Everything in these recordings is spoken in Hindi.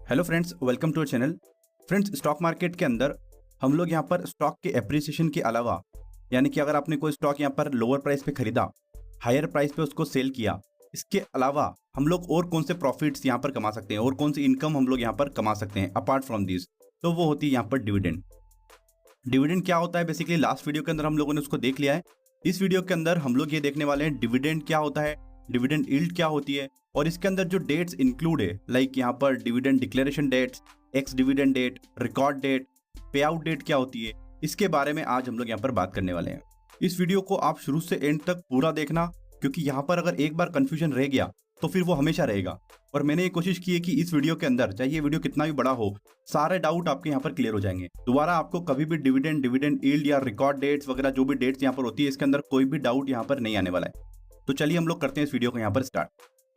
Hello friends, welcome to channel. Friends, stock market के अंदर हम लोग यहाँ पर स्टॉक के एप्रिसिएशन के अलावा, यानी कि अगर आपने कोई स्टॉक यहाँ पर लोअर प्राइस पे खरीदा, हायर प्राइस पे उसको सेल किया, इसके अलावा हम लोग और कौन से प्रॉफिट्स यहाँ पर कमा सकते हैं और कौन सी इनकम हम लोग यहाँ पर कमा सकते हैं अपार्ट फ्रॉम दिस, तो वो होती है यहाँ पर डिविडेंड। डिविडेंड क्या होता है? बेसिकली लास्ट वीडियो के अंदर हम लोगों ने उसको देख लिया है। इस वीडियो के अंदर हम लोग ये देखने वाले हैं डिविडेंड क्या होता है, डिविडेंड यील्ड क्या होती है, और इसके अंदर जो डेट्स इंक्लूड है, लाइक यहाँ पर dividend declaration dates, ex dividend date, record date, pay out date क्या होती है, इसके बारे में आज हम लोग यहाँ पर बात करने वाले हैं। इस वीडियो को आप शुरू से एंड तक पूरा देखना, क्योंकि यहाँ पर अगर एक बार कंफ्यूजन रह गया तो फिर वो हमेशा रहेगा। और मैंने ये कोशिश की है कि इस वीडियो के अंदर, चाहे ये वीडियो कितना भी बड़ा हो, सारे डाउट आपके यहाँ पर क्लियर हो जाएंगे। दोबारा आपको कभी भी डिविडेंड यील्ड या रिकॉर्ड डेट्स वगैरह जो भी डेट्स यहाँ पर होती है, इसके अंदर कोई भी डाउट यहाँ पर नहीं आने वाला है। तो चलिए हम लोग करते हैं इस वीडियो को यहाँ पर स्टार्ट।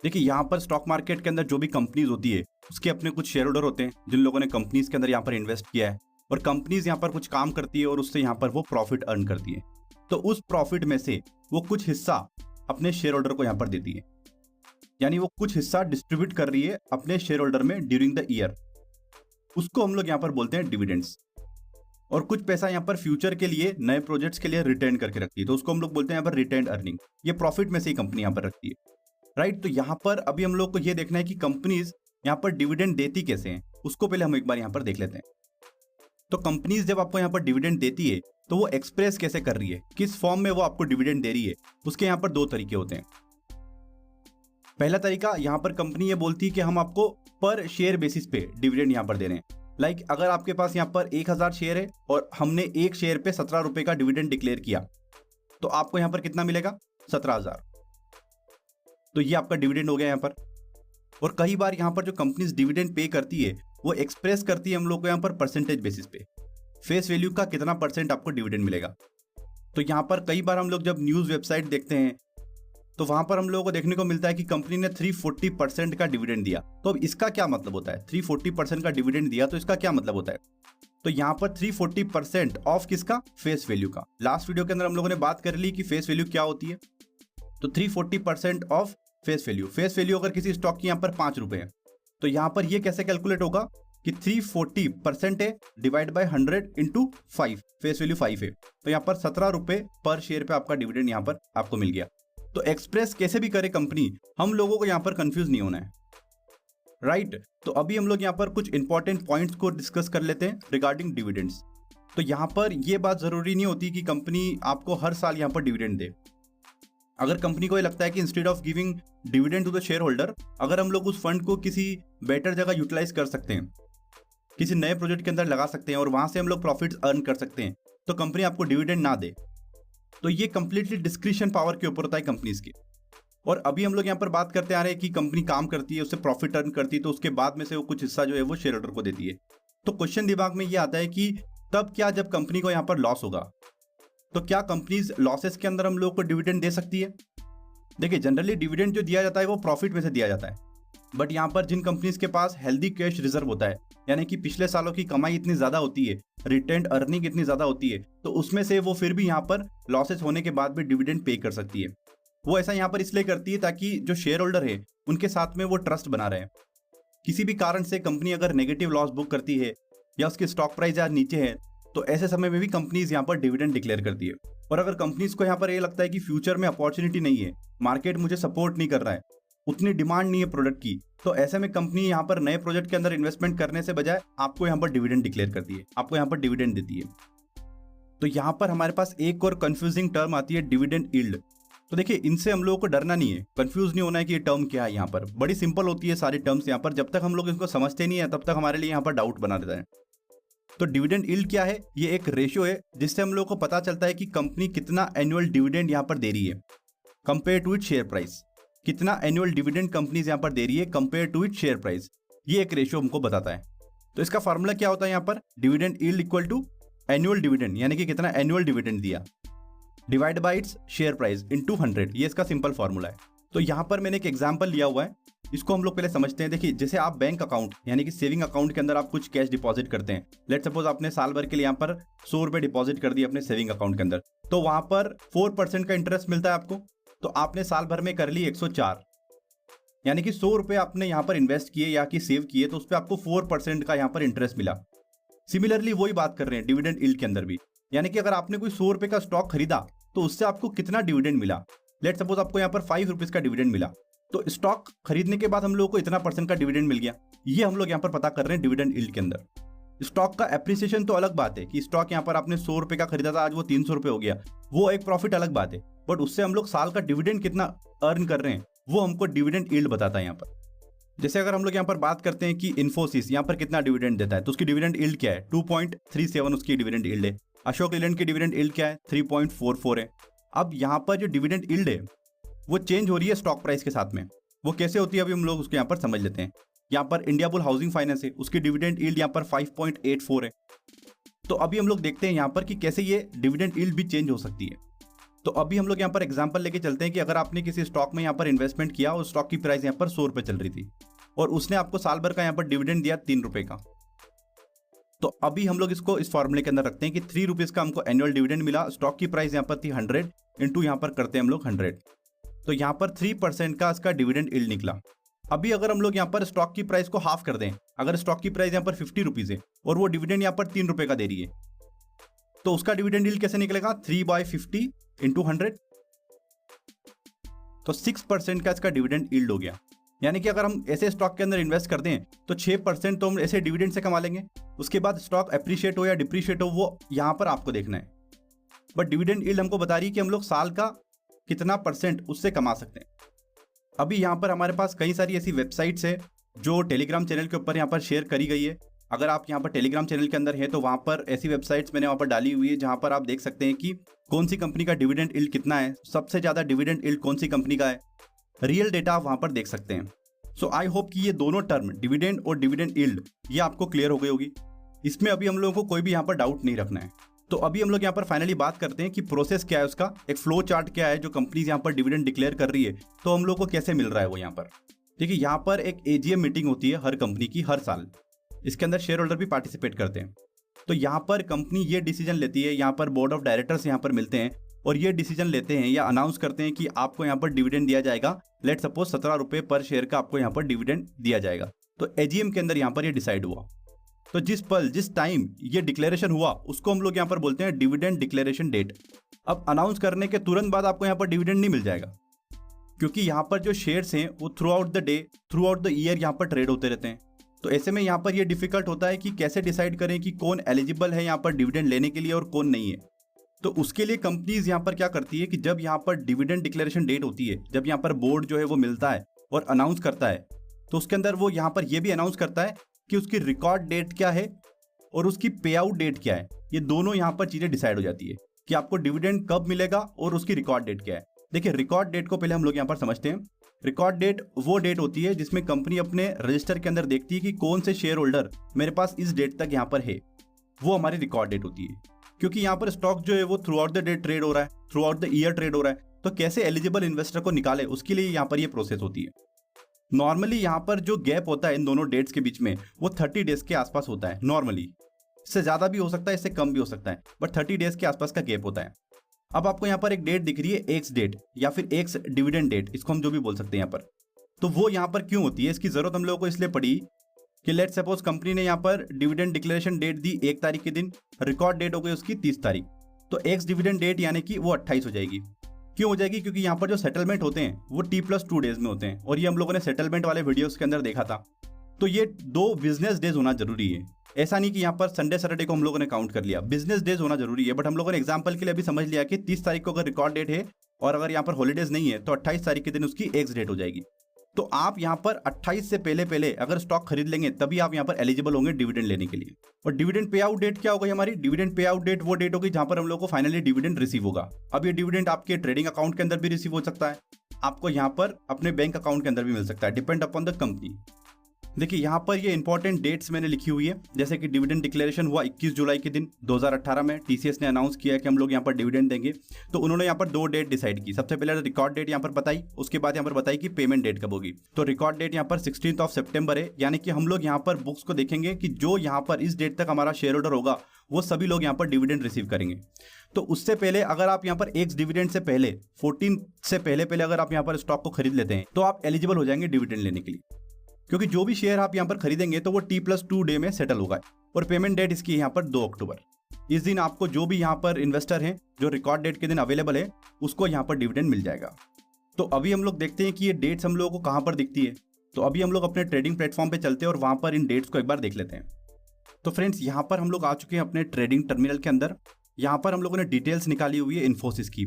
देखिए, यहाँ पर स्टॉक मार्केट के अंदर जो भी कंपनीज होती है, उसके अपने कुछ शेयर होल्डर होते हैं जिन लोगों ने कंपनीज के अंदर यहाँ पर इन्वेस्ट किया है, और कंपनीज यहाँ पर कुछ काम करती है और उससे यहाँ पर वो प्रॉफिट अर्न करती है। तो उस प्रॉफिट में से वो कुछ हिस्सा अपने शेयर होल्डर को यहाँ पर देती है, यानी वो कुछ हिस्सा डिस्ट्रीब्यूट कर रही है अपने शेयर होल्डर में ड्यूरिंग द ईयर। उसको हम लोग यहाँ पर बोलते हैं डिविडेंड्स। और कुछ पैसा यहाँ पर फ्यूचर के लिए, नए प्रोजेक्ट्स के लिए रिटेन करके रखती है, तो उसको हम लोग बोलते हैं यहाँ पर रिटेन्ड अर्निंग। ये प्रॉफिट में से ही कंपनी यहाँ पर रखती है, राइट। तो यहाँ पर अभी हम लोग को ये देखना है कि कंपनीज यहाँ पर डिविडेंड देती कैसे हैं, उसको पहले हम एक बार यहाँ पर देख लेते हैं। तो कंपनीज जब आपको यहाँ पर डिविडेंड देती है तो वो एक्सप्रेस कैसे कर रही है, किस फॉर्म में वो आपको डिविडेंड दे रही है, उसके यहाँ पर दो तरीके होते हैं। पहला तरीका, यहाँ पर कंपनी ये बोलती है कि हम आपको पर शेयर बेसिस पे डिविडेंड यहाँ पर दे रहे हैं। लाइक अगर आपके पास यहाँ पर 1000 शेयर है और हमने एक शेयर पे 17 रुपए का डिविडेंड डिक्लेयर किया, तो आपको यहाँ पर कितना मिलेगा? 17,000। तो ये आपका डिविडेंड हो गया यहाँ पर। और कई बार यहाँ पर जो कंपनीज डिविडेंड पे करती है, वो एक्सप्रेस करती है हम लोग को यहाँ पर परसेंटेज बेसिस पे, फेस वैल्यू का कितना परसेंट आपको डिविडेंड मिलेगा। तो यहाँ पर कई बार हम लोग जब न्यूज वेबसाइट देखते हैं, तो वहां पर हम लोगों को देखने को मिलता है कि कंपनी ने 340% का डिविडेंड दिया। तो अब इसका क्या मतलब होता है? 340% का डिविडेंड दिया तो इसका क्या मतलब होता है? तो यहाँ पर 340% ऑफ किसका? फेस वैल्यू का। लास्ट वीडियो के अंदर हम लोगों ने बात कर ली कि फेस वैल्यू क्या होती है। तो 340% of face value. Face value अगर किसी स्टॉक की यहाँ पर 5 रुपए है, तो यहाँ पर ये कैसे कैलकुलेट होगा कि 340% है divide by 100 into 5, face value 5 है, तो यहाँ पर 17 रुपए पर शेयर पे आपका डिविडेंड यहाँ पर आपको मिल गया। तो एक्सप्रेस कैसे भी करे कंपनी, हम लोगों को यहाँ पर कंफ्यूज नहीं होना है, राइट। तो अभी हम लोग यहाँ पर कुछ इंपॉर्टेंट पॉइंट्स को डिस्कस कर लेते हैं रिगार्डिंग डिविडेंड्स। तो यहाँ पर ये बात जरूरी नहीं होती कि कंपनी आपको हर साल यहाँ पर डिविडेंड दे। अगर कंपनी को ये लगता है कि instead of giving dividend to the shareholder, अगर हम लोग उस फंड को किसी बेटर जगह यूटिलाइज कर सकते हैं, किसी नए प्रोजेक्ट के अंदर लगा सकते हैं और वहां से हम लोग प्रॉफिट्स अर्न कर सकते हैं, तो कंपनी आपको डिविडेंड ना दे। तो ये कंप्लीटली डिस्क्रिशन पावर के ऊपर होता है कंपनीज की। और अभी हम लोग यहाँ पर बात करते आ रहे हैं कि कंपनी काम करती है, उससे प्रॉफिट अर्न करती है, तो उसके बाद में से वो कुछ हिस्सा जो है वो शेयर होल्डर को देती है। तो क्वेश्चन दिमाग में ये आता है कि तब क्या, जब कंपनी को यहाँ पर लॉस होगा, तो क्या कंपनीज लॉसेस के अंदर हम लोग को डिविडेंड दे सकती है? देखिए, जनरली डिविडेंड जो दिया जाता है वो प्रॉफिट में से दिया जाता है, बट यहाँ पर जिन कंपनीज के पास हेल्दी कैश रिजर्व होता है, यानी कि पिछले सालों की कमाई इतनी ज्यादा होती है, रिटेन्ड अर्निंग इतनी ज्यादा होती है, तो उसमें से वो फिर भी यहाँ पर लॉसेस होने के बाद भी डिविडेंड पे कर सकती है। वो ऐसा यहाँ पर इसलिए करती है ताकि जो शेयर होल्डर है उनके साथ में वो ट्रस्ट बना रहे। किसी भी कारण से कंपनी अगर नेगेटिव लॉस बुक करती है या उसकी स्टॉक प्राइस यार नीचे है, तो ऐसे समय में भी कंपनीज यहाँ पर डिविडेंड डिक्लेयर करती है। और अगर कंपनीज को यहाँ पर ये लगता है कि फ्यूचर में अपॉर्चुनिटी नहीं है, मार्केट मुझे सपोर्ट नहीं कर रहा है, उतनी डिमांड नहीं है प्रोडक्ट की, तो ऐसे में कंपनी यहाँ पर नए प्रोजेक्ट के अंदर इन्वेस्टमेंट करने से बजाय आपको यहाँ पर डिविडेंड डिक्लेयर करती है, आपको यहाँ पर डिविडेंड देती है। तो यहाँ पर हमारे पास एक और कंफ्यूजिंग टर्म आती है, डिविडेंड यील्ड। तो देखिए, इनसे हम लोगों को डरना नहीं है, कंफ्यूज नहीं होना है कि ये टर्म क्या है। यहाँ पर बड़ी सिंपल होती है सारी टर्म्स यहाँ पर, जब तक हम लोग इसको समझते नहीं है तब तक हमारे लिए यहाँ पर डाउट बना देता है। तो डिविडेंड यील्ड क्या है? ये एक रेशियो है जिससे हम लोग को पता चलता है कि कंपनी कितना एनुअल डिविडेंड यहाँ पर दे रही है compare to it share price. कितना एनुअल डिविडेंड कंपनीज यहाँ पर दे रही है compare to it share price, ये एक रेशियो हमको बताता है। तो इसका फॉर्मूला क्या होता है यहाँ पर? Dividend yield equal to annual dividend, यानी कि कितना एनुअल डिविडेंड दिया, divide by its share price into 100, ये इसका सिंपल फॉर्मूला है। तो यहाँ पर मैंने एक एग्जांपल लिया हुआ है, इसको हम लोग पहले समझते हैं। देखिए, जैसे आप बैंक अकाउंट यानी कि सेविंग अकाउंट के अंदर आप कुछ कैश डिपॉजिट करते हैं। लेट सपोज आपने साल भर के लिए यहाँ पर 100 रुपए डिपॉजिट कर दिए अपने सेविंग अकाउंट के अंदर, तो वहां पर 4% का इंटरेस्ट मिलता है आपको। तो आपने साल भर में कर ली 104, यानी कि 100 रुपये आपने यहाँ पर इन्वेस्ट किए या कि सेव किए तो उस पर आपको 4% का यहाँ पर इंटरेस्ट मिला। सिमिलरली वही बात कर रहे हैं डिविडेंड यील्ड के अंदर भी, यानी कि अगर आपने कोई 100 रुपये का स्टॉक खरीदा तो उससे आपको कितना डिविडेंड मिला। लेट सपोज आपको यहाँ पर 5 रुपीज का डिविडेंड मिला, तो स्टॉक खरीदने के बाद हम लोगों को इतना % का डिविडेंड मिल गया। ये हम लोग यहाँ पर पता कर रहे हैं डिविडेंड यील्ड के अंदर। स्टॉक का एप्रिसिएशन तो अलग बात है कि स्टॉक यहाँ पर आपने 100 रुपये का खरीदा था, आज वो 300 रुपये हो गया, वो एक प्रॉफिट अलग बात है। बट उससे हम लोग साल का डिविडेंड कितना अर्न कर रहे हैं वो हमको डिविडेंड यील्ड बताता है यहाँ पर। जैसे अगर हम लोग यहाँ पर बात करते हैं कि इन्फोसिस यहाँ पर कितना डिविडेंड देता है, तो उसकी डिविडेंड यील्ड क्या है, 2.37 उसकी डिविडेंड यील्ड है। अशोक लीलैंड की डिविडेंड यील्ड क्या है, 3.44 है। अब यहाँ पर जो डिविडेंड यील्ड है वो चेंज हो रही है स्टॉक प्राइस के साथ में। वो कैसे होती है अभी हम लोग उसको यहाँ पर समझ लेते हैं। यहाँ पर इंडिया बुल हाउसिंग फाइनेंस है, उसकी डिविडेंड यील्ड यहाँ पर 5.84 है। तो अभी हम लोग देखते हैं यहाँ पर कि कैसे ये डिविडेंड यील्ड भी चेंज हो सकती है। तो अभी हम लोग यहाँ पर एग्जांपल लेके चलते हैं कि अगर आपने किसी स्टॉक में यहाँ पर इन्वेस्टमेंट किया और स्टॉक की प्राइस यहाँ पर 100 रुपये चल रही थी और उसने आपको साल भर का यहाँ पर डिविडेंड दिया 3 रुपये का। तो अभी हम लोग इसको इस फॉर्मूले के अंदर रखते हैं कि 3 रुपीज़ का हमको एनुअल डिविडेंड मिला, स्टॉक की प्राइस यहाँ पर थी 100 इंटू यहाँ पर करते हैं हम लोग 100, तो यहाँ पर 3% का इसका डिविडेंड यील्ड निकला। अभी अगर हम लोग यहाँ पर स्टॉक की प्राइस को हाफ कर दें, अगर स्टॉक की प्राइस यहाँ पर 50 रुपीज़ है और वो डिविडेंड यहाँ पर 3 रुपये का दे रही है, तो उसका डिविडेंड यील्ड कैसे निकलेगा, 3/50 इंटू 100, तो 6% का इसका डिविडेंड यील्ड हो गया। यानी कि अगर हम ऐसे स्टॉक के अंदर इन्वेस्ट कर दें तो 6% तो हम ऐसे डिविडेंड से कमा लेंगे। उसके बाद स्टॉक एप्रिशिएट हो या डिप्रिशिएट हो वो यहाँ पर आपको देखना है, बट डिविडेंड यील्ड हमको बता रही है कि हम लोग साल का कितना % उससे कमा सकते हैं। अभी यहाँ पर हमारे पास कई सारी ऐसी वेबसाइट्स है जो टेलीग्राम चैनल के ऊपर यहाँ पर शेयर करी गई है। अगर आप यहाँ पर टेलीग्राम चैनल के अंदर है तो वहाँ पर ऐसी वेबसाइट्स मैंने वहाँ पर डाली हुई है जहाँ पर आप देख सकते हैं कि कौन सी कंपनी का डिविडेंड यील्ड कितना है, सबसे ज़्यादा डिविडेंड यील्ड कौन सी कंपनी का है, रियल डेटा आप वहाँ पर देख सकते हैं। सो आई होप कि ये दोनों टर्म डिविडेंड और डिविडेंड यील्ड ये आपको क्लियर हो गई होगी। इसमें अभी हम लोगों को कोई भी यहाँ पर डाउट नहीं रखना है। तो अभी हम लोग यहाँ पर फाइनली बात करते हैं कि प्रोसेस क्या है, उसका एक फ्लो चार्ट क्या है जो कंपनीज यहाँ पर डिविडेंड डिक्लेयर कर रही है, तो हम लोग को कैसे मिल रहा है वो यहाँ पर। देखिए यहाँ पर एक एजीएम मीटिंग होती है हर कंपनी की हर साल, इसके अंदर शेयर होल्डर भी पार्टिसिपेट करते हैं। तो यहाँ पर कंपनी ये डिसीजन लेती है, यहाँ पर बोर्ड ऑफ डायरेक्टर्स यहाँ पर मिलते हैं और ये डिसीजन लेते हैं या अनाउंस करते हैं कि आपको यहाँ पर डिविडेंड दिया जाएगा। लेट सपोज 17 रुपये पर शेयर का आपको यहाँ पर डिविडेंड दिया जाएगा। तो एजीएम के अंदर यहाँ पर ये डिसाइड हुआ। तो जिस टाइम ये डिक्लेरेशन हुआ उसको हम लोग यहाँ पर बोलते हैं डिविडेंड डिक्लेरेशन डेट। अब अनाउंस करने के तुरंत बाद आपको यहाँ पर डिविडेंड नहीं मिल जाएगा, क्योंकि यहाँ पर जो शेयर्स हैं वो through out the day through out the year यहाँ पर ट्रेड होते रहते हैं। तो ऐसे में यहाँ पर ये डिफिकल्ट होता है कि कैसे डिसाइड करें कि कौन एलिजिबल है यहाँ पर डिविडेंड लेने के लिए और कौन नहीं है। तो उसके लिए कंपनीज यहाँ पर क्या करती है कि जब यहाँ पर डिविडेंड डिक्लेरेशन डेट होती है, जब यहाँ पर बोर्ड जो है वो मिलता है और अनाउंस करता है, तो उसके अंदर वो यहाँ पर ये भी अनाउंस करता है कि उसकी रिकॉर्ड डेट क्या है और उसकी पे आउट डेट क्या है। ये दोनों यहाँ पर चीज़ें डिसाइड हो जाती है कि आपको डिविडेंड कब मिलेगा और उसकी रिकॉर्ड डेट क्या है। देखिए रिकॉर्ड डेट को पहले हम लोग यहाँ पर समझते हैं। रिकॉर्ड डेट वो डेट होती है जिसमें कंपनी अपने रजिस्टर के अंदर देखती है कि कौन से शेयर होल्डर मेरे पास इस डेट तक यहाँ पर है, वो हमारी रिकॉर्ड डेट होती है। क्योंकि यहाँ पर स्टॉक जो है वो through out the day trade हो रहा है, through out the year trade हो रहा है, तो कैसे एलिजिबल इन्वेस्टर को निकाले उसके लिए यहाँ पर ये प्रोसेस होती है। नॉर्मली यहाँ पर जो गैप होता है इन दोनों डेट्स के बीच में वो 30 डेज के आसपास होता है। नॉर्मली इससे ज़्यादा भी हो सकता है, इससे कम भी हो सकता है, बट 30 डेज के आसपास का गैप होता है। अब आपको यहाँ पर एक डेट दिख रही है एक्स डेट या फिर एक्स डिविडेंड डेट, इसको हम जो भी बोल सकते हैं यहाँ पर। तो वो यहाँ पर क्यों होती है, इसकी ज़रूरत हम लोगों को इसलिए पड़ी कि लेट सपोज कंपनी ने यहाँ पर डिविडेंड डिक्लेरेशन डेट दी 1 तारीख के दिन, रिकॉर्ड डेट हो गई उसकी 30 तारीख, तो एक्स डिविडेंड डेट यानी कि वो 28 हो जाएगी। क्यों हो जाएगी, क्योंकि यहाँ पर जो सेटलमेंट होते हैं वो T+2 डेज में होते हैं और ये हम लोगों ने सेटलमेंट वाले वीडियोस के अंदर देखा था। तो ये 2 बिजनेस डेज होना जरूरी है। ऐसा नहीं कि यहाँ पर संडे सैटरडे को हम लोगों ने काउंट कर लिया, बिजनेस डेज होना जरूरी है। बट हम लोगों ने एग्जाम्पल के लिए अभी समझ लिया कि 30 तारीख को अगर रिकॉर्ड डेट है और अगर यहाँ पर हॉलीडेज नहीं है तो 28 तारीख के दिन उसकी एक्स डेट हो जाएगी। तो आप यहाँ पर 28 से पहले अगर स्टॉक खरीद लेंगे तभी आप यहाँ पर एलिजिबल होंगे डिविडेंड लेने के लिए। और डिविडेंड पे आउट डेट क्या होगी हमारी, डिविडेंड पे आउट डेट वो डेट होगी जहां पर हम लोग को फाइनली डिविडेंड रिसीव होगा। अब ये डिविडेंड आपके ट्रेडिंग अकाउंट के अंदर भी रिसीव हो सकता है, आपको यहाँ पर अपने बैंक अकाउंट के अंदर भी मिल सकता है, डिपेंड अपॉन द कंपनी। देखिए यहाँ पर ये इंपॉर्टेंट डेट्स मैंने लिखी हुई है, जैसे कि डिविडेंड डिक्लेरेशन हुआ 21 जुलाई के दिन 2018 में। टीसीएस ने अनाउंस किया कि हम लोग यहाँ पर डिविडेंड देंगे, तो उन्होंने यहाँ पर 2 डेट डिसाइड की। सबसे पहले रिकॉर्ड डेट यहाँ पर बताई, उसके बाद यहाँ पर बताई कि पेमेंट डेट कब होगी। तो रिकॉर्ड डेट यहाँ पर 16 सितंबर है, यानी कि हम लोग यहाँ पर बुक्स को देखेंगे कि जो यहाँ पर इस डेट तक हमारा शेयर होल्डर होगा वो सभी लोग यहाँ पर डिविडेंड रिसीव करेंगे। तो उससे पहले अगर आप यहाँ पर एक्स डिविडेंड से पहले 14 से पहले अगर आप यहाँ पर स्टॉक को खरीद लेते हैं तो आप एलिजिबल हो जाएंगे डिविडेंड लेने के लिए, क्योंकि जो भी शेयर आप यहाँ पर खरीदेंगे तो वो T+2 डे में सेटल होगा। और पेमेंट डेट इसकी यहाँ पर 2 अक्टूबर। इस दिन आपको जो भी यहाँ पर इन्वेस्टर हैं जो रिकॉर्ड डेट के दिन अवेलेबल है उसको यहाँ पर डिविडेंड मिल जाएगा। तो अभी हम लोग देखते हैं कि ये डेट्स हम लोगों को कहाँ पर दिखती है। तो अभी हम लोग अपने ट्रेडिंग प्लेटफॉर्म पे चलते हैं और वहाँ पर इन डेट्स को एक बार देख लेते हैं। तो फ्रेंड्स यहाँ पर हम लोग आ चुके हैं अपने ट्रेडिंग टर्मिनल के अंदर। यहाँ पर हम लोगों ने डिटेल्स निकाली हुई है इन्फोसिस की।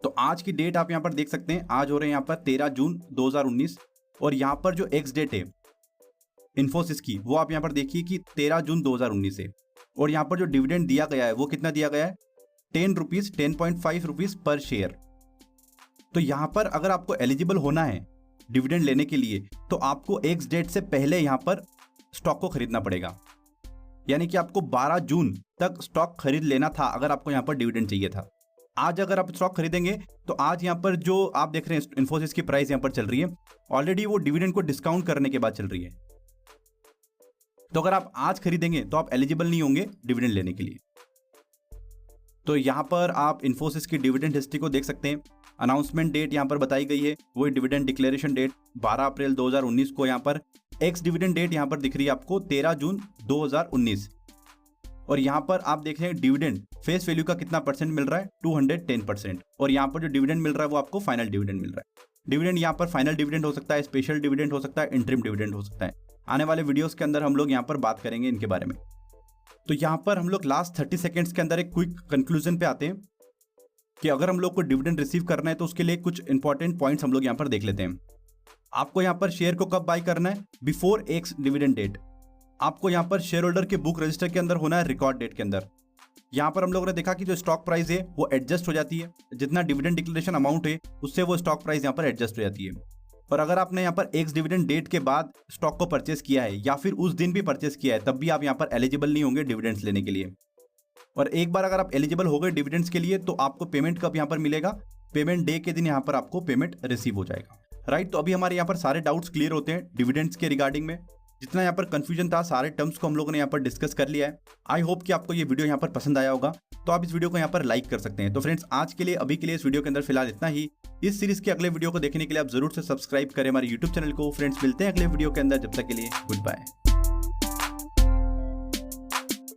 तो आज की डेट आप यहाँ पर देख सकते हैं, आज हो रहे हैं यहाँ पर 13 जून 2019। और यहाँ पर जो एक्स डेट है इन्फोसिस की वो आप यहाँ पर देखिए कि 13 जून 2019 है। और यहाँ पर जो डिविडेंड दिया गया है वो कितना दिया गया है, 10.5 रुपीज पर शेयर। तो यहाँ पर अगर आपको एलिजिबल होना है डिविडेंड लेने के लिए तो आपको एक्स डेट से पहले यहाँ पर स्टॉक को खरीदना पड़ेगा, यानी कि आपको 12 जून तक स्टॉक खरीद लेना था अगर आपको यहाँ पर डिविडेंड चाहिए था। आज अगर आप स्टॉक खरीदेंगे तो आज यहाँ पर जो आप देख रहे हैं इन्फोसिस की प्राइस यहाँ पर चल रही है, ऑलरेडी वो डिविडेंड को डिस्काउंट करने के बाद चल रही है। तो अगर आप आज खरीदेंगे तो आप एलिजिबल नहीं होंगे डिविडेंड लेने के लिए। तो यहाँ पर आप इन्फोसिस की डिविडेंड हिस्ट्री को देख सकते हैं। अनाउंसमेंट डेट यहाँ पर बताई गई है, वही डिविडेंड डिक्लेरेशन डेट 12 अप्रैल 2019 को। यहाँ पर एक्स डिविडेंड डेट यहाँ पर दिख रही है आपको 13 जून 2019। और यहाँ पर आप देख रहे हैं डिविडेंड फेस वैल्यू का कितना परसेंट मिल रहा है, 210%। और यहाँ पर जो डिविडेंड मिल रहा है वो आपको फाइनल डिविडेंड मिल रहा है। डिविडेंड यहाँ पर फाइनल डिविडेंड हो सकता है, स्पेशल डिविडेंड हो सकता है, इंटरिम डिविडेंड हो सकता है। आने वाले वीडियोस के अंदर हम लोग यहाँ पर बात करेंगे इनके बारे में। तो यहाँ पर हम लोग लास्ट 30 सेकेंड्स के अंदर एक क्विक कंक्लूजन पे आते हैं कि अगर हम लोग को डिविडेंड रिसीव करना है तो उसके लिए कुछ इंपॉर्टेंट पॉइंट्स हम लोग यहाँ पर देख लेते हैं। आपको यहाँ पर शेयर को कब बाय करना है, बिफोर एक्स डिविडेंड डेट। आपको यहाँ पर शेयर होल्डर के बुक रजिस्टर के अंदर होना है रिकॉर्ड डेट के अंदर। यहाँ पर हम लोगों ने देखा कि जो स्टॉक प्राइस है वो एडजस्ट हो जाती है, जितना डिविडेंड डिक्लेरेशन अमाउंट है उससे वो स्टॉक प्राइस यहाँ पर एडजस्ट हो जाती है। और अगर आपने यहाँ पर एक्स डिविडेंड डेट के बाद स्टॉक को परचेस किया है या फिर उस दिन भी परचेस किया है तब भी आप यहाँ पर एलिजिबल नहीं होंगे डिविडेंड्स लेने के लिए। और एक बार अगर आप एलिजिबल हो गए डिविडेंड्स के लिए तो आपको पेमेंट कब यहाँ पर मिलेगा, पेमेंट डे के दिन यहाँ पर आपको पेमेंट रिसीव हो जाएगा। राइट, तो अभी हमारे यहाँ पर सारे डाउट्स क्लियर होते हैं डिविडेंड्स के रिगार्डिंग में। जितना यहाँ पर कंफ्यूजन था सारे टर्म्स को हम लोगों ने यहाँ पर डिस्कस कर लिया है। आई होप कि आपको ये वीडियो यहाँ पर पसंद आया होगा, तो आप इस वीडियो को यहाँ पर लाइक कर सकते हैं। तो फ्रेंड्स आज के लिए अभी के लिए इस वीडियो के अंदर फिलहाल इतना ही। इस सीरीज के अगले वीडियो को देखने के लिए आप जरूर से सब्सक्राइब करें हमारे यूट्यूब चैनल को। फ्रेंड्स मिलते हैं अगले वीडियो के अंदर, जब तक के लिए गुड बाय।